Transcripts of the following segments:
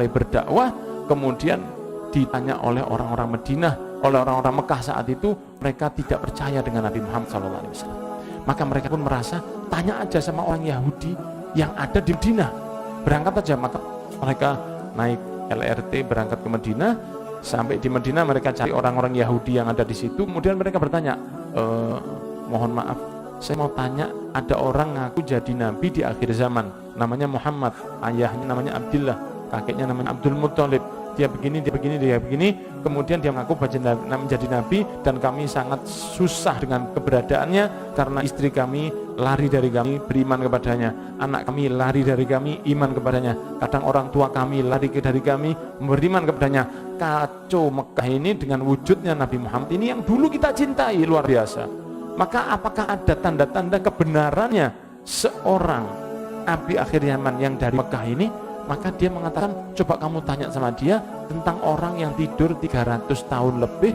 mulai berdakwah, kemudian ditanya oleh orang-orang Madinah, oleh orang-orang Mekah saat itu, mereka tidak percaya dengan Nabi Muhammad SAW. Maka mereka pun merasa, tanya aja sama orang Yahudi yang ada di Madinah, berangkat aja. Maka mereka naik LRT berangkat ke Madinah. Sampai di Madinah mereka cari orang-orang Yahudi yang ada di situ. Kemudian mereka bertanya, mohon maaf, saya mau tanya, ada orang ngaku jadi nabi di akhir zaman, namanya Muhammad, ayahnya namanya Abdullah, kakeknya namanya Abdul Muttalib, dia begini, dia begini, dia begini. Kemudian dia mengaku menjadi nabi, dan kami sangat susah dengan keberadaannya karena istri kami lari dari kami, beriman kepadanya, anak kami lari dari kami, iman kepadanya, kadang orang tua kami lari dari kami, beriman kepadanya. Kacau Mekah ini dengan wujudnya Nabi Muhammad ini yang dulu kita cintai luar biasa. Maka apakah ada tanda-tanda kebenarannya seorang nabi akhir zaman yang dari Mekah ini? Maka dia mengatakan, coba kamu tanya sama dia tentang orang yang tidur 300 tahun lebih,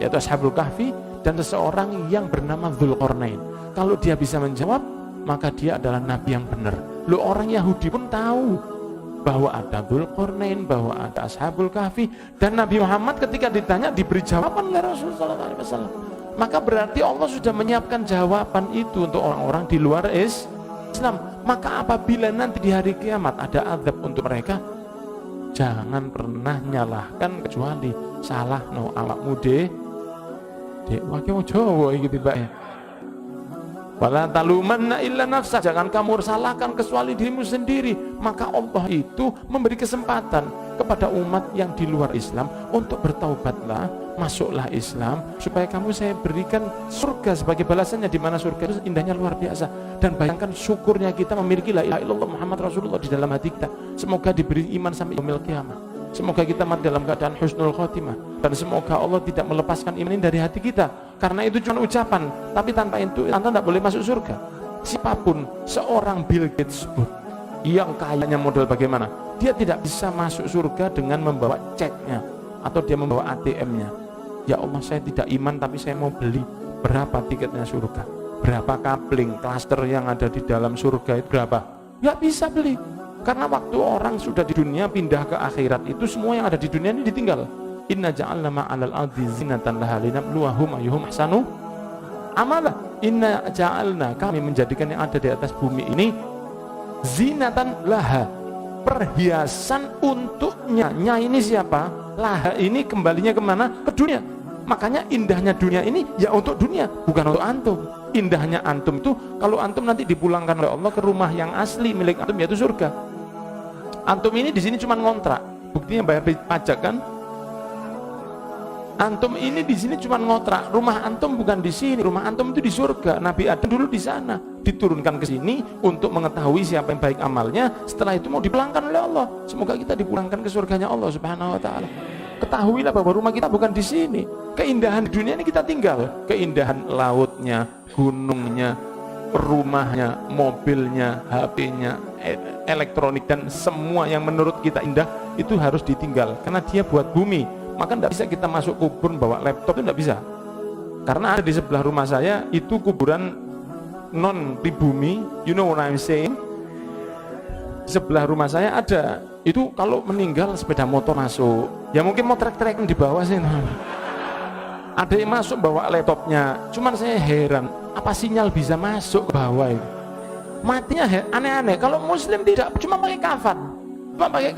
yaitu Ashabul Kahfi, dan seseorang yang bernama Dzulqarnain. Kalau dia bisa menjawab, maka dia adalah nabi yang benar. Loh, orang Yahudi pun tahu bahwa ada Dzulqarnain, bahwa ada Ashabul Kahfi, dan Nabi Muhammad ketika ditanya diberi jawaban oleh Rasulullah SAW. Maka berarti Allah sudah menyiapkan jawaban itu untuk orang-orang di luar Islam. Maka apabila nanti di hari kiamat ada azab untuk mereka, jangan pernah nyalahkan kecuali salah no awakmu dek wakil Jawa gitu Pak ya. Wala talumanna illa nafsa, jangan kamu salahkan kecuali dirimu sendiri. Maka Allah itu memberi kesempatan kepada umat yang di luar Islam untuk bertaubatlah, masuklah Islam, supaya kamu saya berikan surga sebagai balasannya, di mana surga itu indahnya luar biasa. Dan bayangkan syukurnya kita memiliki la ilaha illallah Muhammad Rasulullah di dalam hati kita. Semoga diberi iman sampai yaumil qiyamah. Semoga kita mati dalam keadaan husnul khotimah, dan semoga Allah tidak melepaskan iman ini dari hati kita, karena itu cuma ucapan, tapi tanpa itu Anda tidak boleh masuk surga. Siapapun, seorang Bill Gates pun yang kayanya model bagaimana, dia tidak bisa masuk surga dengan membawa ceknya atau dia membawa ATM-nya. Ya Allah, saya tidak iman tapi saya mau beli, berapa tiketnya surga, berapa kabling klaster yang ada di dalam surga itu berapa, nggak bisa beli. Karena waktu orang sudah di dunia pindah ke akhirat, itu semua yang ada di dunia ini ditinggal. Inna ja'alna ma'alal ardi zinatan laha linabluwahum ayyuhum ahsanu amala. Inna ja'alna, kami menjadikan yang ada di atas bumi ini zinatan laha, perhiasan untuknya. Nya ini siapa? Laha ini kembalinya kemana? Ke dunia. Makanya indahnya dunia ini ya untuk dunia, bukan untuk antum. Indahnya antum itu kalau antum nanti dipulangkan oleh Allah ke rumah yang asli milik antum, yaitu surga. Antum ini di sini cuma ngontrak, buktinya bayar pajak kan? Antum ini di sini cuma ngontrak, rumah antum bukan di sini, rumah antum itu di surga. Nabi Adam dulu di sana, diturunkan ke sini untuk mengetahui siapa yang baik amalnya. Setelah itu mau dipulangkan oleh Allah. Semoga kita dipulangkan ke surganya Allah Subhanahu wa taala. Ketahuilah bahwa rumah kita bukan di sini. Keindahan dunia ini kita tinggal, keindahan lautnya, gunungnya, rumahnya, mobilnya, HP-nya, elektronik, dan semua yang menurut kita indah itu harus ditinggal karena dia buat bumi. Maka tidak bisa kita masuk kubur bawa laptop, itu tidak bisa. Karena ada di sebelah rumah saya itu kuburan non pribumi, you know what I'm saying? Sebelah rumah saya ada, itu kalau meninggal sepeda motor masuk, ya mungkin mau trek-trek di bawah sih. Ada yang masuk bawa laptopnya, cuman saya heran, apa sinyal bisa masuk ke bawah itu? Matinya aneh-aneh. Kalau muslim tidak, cuma pakai kafan, cuma pakai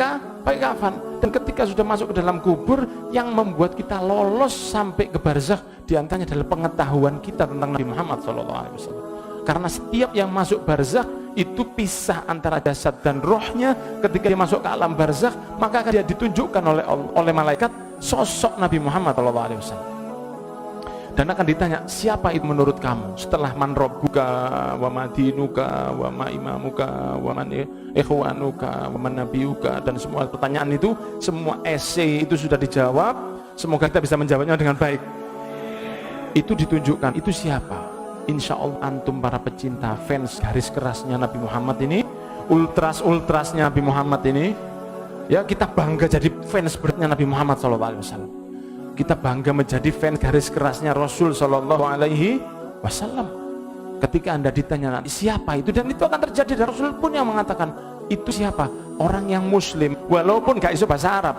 kafan. Dan ketika sudah masuk ke dalam kubur, yang membuat kita lolos sampai ke barzakh diantaranya adalah pengetahuan kita tentang Nabi Muhammad SAW. Karena setiap yang masuk barzakh itu pisah antara jasad dan rohnya. Ketika dia masuk ke alam barzakh, maka akan dia ditunjukkan oleh malaikat sosok Nabi Muhammad SAW. Dan akan ditanya, siapa itu menurut kamu? Setelah man rabbuka wa madinuka wa ma imamuka wa man ikhwanuka wa man nabiyuka, dan semua pertanyaan itu, semua esai itu sudah dijawab. Semoga kita bisa menjawabnya dengan baik. Itu ditunjukkan, itu siapa? Insya Allah antum para pecinta fans garis kerasnya Nabi Muhammad ini, ultrasnya Nabi Muhammad ini, ya kita bangga jadi fans beratnya Nabi Muhammad SAW. Kita bangga menjadi fans garis kerasnya Rasul Shallallahu Alaihi Wasallam. Ketika Anda ditanya nanti siapa itu, dan itu akan terjadi, dan Rasul pun yang mengatakan itu siapa? Orang yang muslim, walaupun gak bisa bahasa Arab,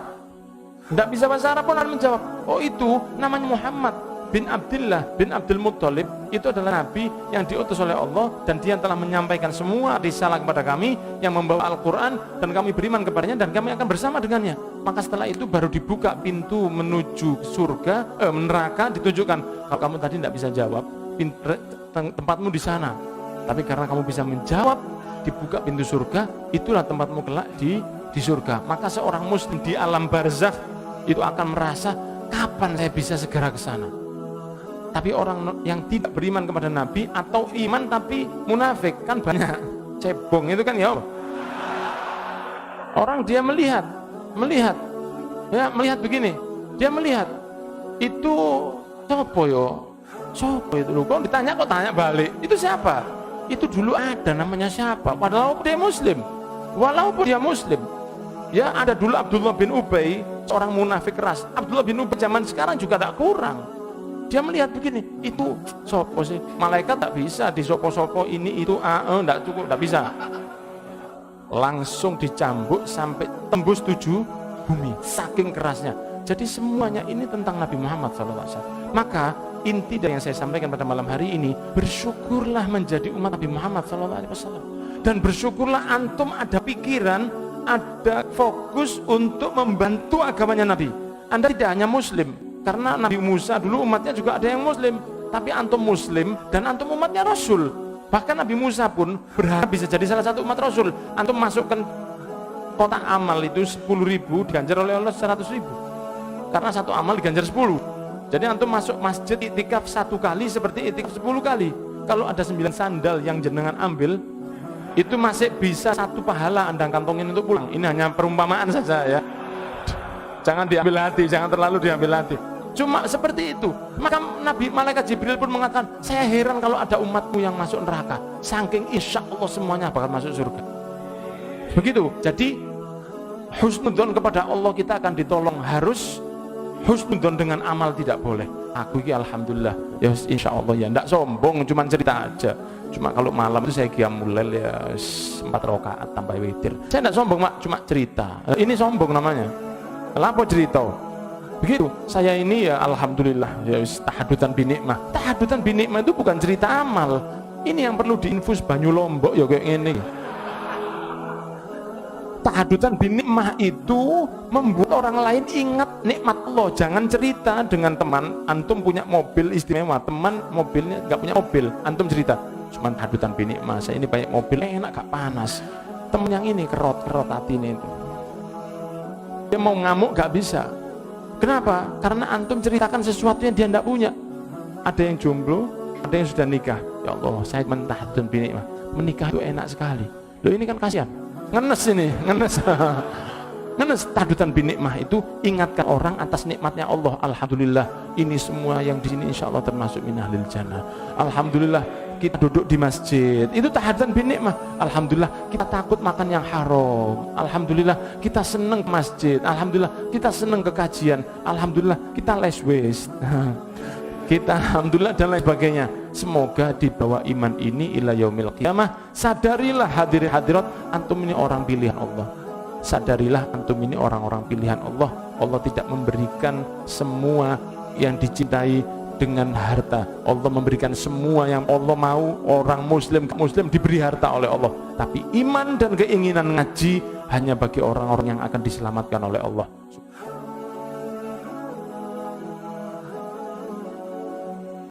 tidak bisa bahasa Arab pun harus menjawab, oh itu namanya Muhammad bin Abdullah bin Abdul Muttalib, itu adalah Nabi yang diutus oleh Allah, dan dia telah menyampaikan semua risalah kepada kami, yang membawa Al-Quran, dan kami beriman kepadanya, dan kami akan bersama dengannya. Maka setelah itu baru dibuka pintu menuju surga, neraka, ditunjukkan, kalau kamu tadi tidak bisa jawab, tempatmu di sana, tapi karena kamu bisa menjawab, dibuka pintu surga, itulah tempatmu kelak di surga. Maka seorang muslim di alam barzakh itu akan merasa, kapan saya bisa segera ke sana. Tapi orang yang tidak beriman kepada Nabi, atau iman tapi munafik, kan banyak cebong itu kan ya. Orang dia melihat begini, dia melihat itu sopo itu loh, kok ditanya kok tanya balik, itu siapa? Itu dulu ada namanya siapa? Padahal dia muslim, walaupun dia muslim. Ya, ada dulu Abdullah bin Ubay, seorang munafik keras. Abdullah bin Ubay zaman sekarang juga tak kurang. Dia melihat begini, itu sopo sih? Malaikat tak bisa disopo-sopo ini itu, enggak cukup, enggak bisa. Langsung dicambuk sampai tembus 7 bumi, saking kerasnya. Jadi semuanya ini tentang Nabi Muhammad SAW. Maka inti dari yang saya sampaikan pada malam hari ini, bersyukurlah menjadi umat Nabi Muhammad SAW. Dan bersyukurlah antum ada pikiran, ada fokus untuk membantu agamanya Nabi. Anda tidak hanya muslim, karena Nabi Musa dulu umatnya juga ada yang muslim, tapi antum muslim dan antum umatnya Rasul. Bahkan Nabi Musa pun berharap bisa jadi salah satu umat Rasul. Antum masukkan kotak amal itu 10.000 diganjar oleh Allah 100.000, karena satu amal diganjar 10. Jadi antum masuk masjid itikaf 1 kali seperti itikaf 10 kali. Kalau ada 9 sandal yang jenengan ambil, itu masih bisa 1 pahala Anda kantongin untuk pulang. Ini hanya perumpamaan saja ya, jangan diambil hati, jangan terlalu diambil hati. Cuma seperti itu. Maka Nabi Malaikat Jibril pun mengatakan, saya heran kalau ada umatmu yang masuk neraka, saking insya Allah semuanya bakal masuk surga. Begitu. Jadi husnudzon kepada Allah, kita akan ditolong. Harus husnudzon dengan amal, tidak boleh. Aku ini alhamdulillah ya insya Allah ya, tidak sombong, cuma cerita aja. Cuma kalau malam itu saya qiyamul lail ya 4 rakaat tambah witir. Saya tidak sombong, Mak, cuma cerita. Ini sombong namanya. Kenapa cerita? Begitu, saya ini ya alhamdulillah ya tahadutan binikmah. Tahadutan binikmah itu bukan cerita amal. Ini yang perlu diinfus banyu lombok ya kayak gini. Tahadutan binikmah itu membuat orang lain ingat nikmat Allah. Jangan cerita dengan teman, antum punya mobil istimewa, teman mobilnya nggak punya mobil, antum cerita, cuman tahadutan binikmah, saya ini banyak mobil, enak gak panas. Temen yang ini kerot hati ini itu. Dia mau ngamuk gak bisa. Kenapa? Karena antum ceritakan sesuatu yang dia tidak punya. Ada yang jomblo, ada yang sudah nikah. Ya Allah, saya mentahadun binikmah, menikah itu enak sekali. Loh ini kan kasihan, ngenes ini, ngenes. Ngenes. Tahadutan binikmah itu ingatkan orang atas nikmatnya Allah. Alhamdulillah, ini semua yang di sini insya Allah termasuk min ahlil jannah. Alhamdulillah, kita duduk di masjid, itu tahadutan binikmah. Alhamdulillah, kita takut makan yang haram. Alhamdulillah, kita seneng ke masjid. Alhamdulillah, kita seneng ke kajian. Alhamdulillah, kita less waste. Kita alhamdulillah dan lain sebagainya. Semoga di bawah iman ini ila yaumil qiyamah, sadarilah hadirin hadirat, antum ini orang pilihan Allah. Sadarilah antum ini orang-orang pilihan Allah. Allah tidak memberikan semua yang dicintai dengan harta. Allah memberikan semua yang Allah mau. Orang muslim diberi harta oleh Allah, tapi iman dan keinginan ngaji hanya bagi orang-orang yang akan diselamatkan oleh Allah.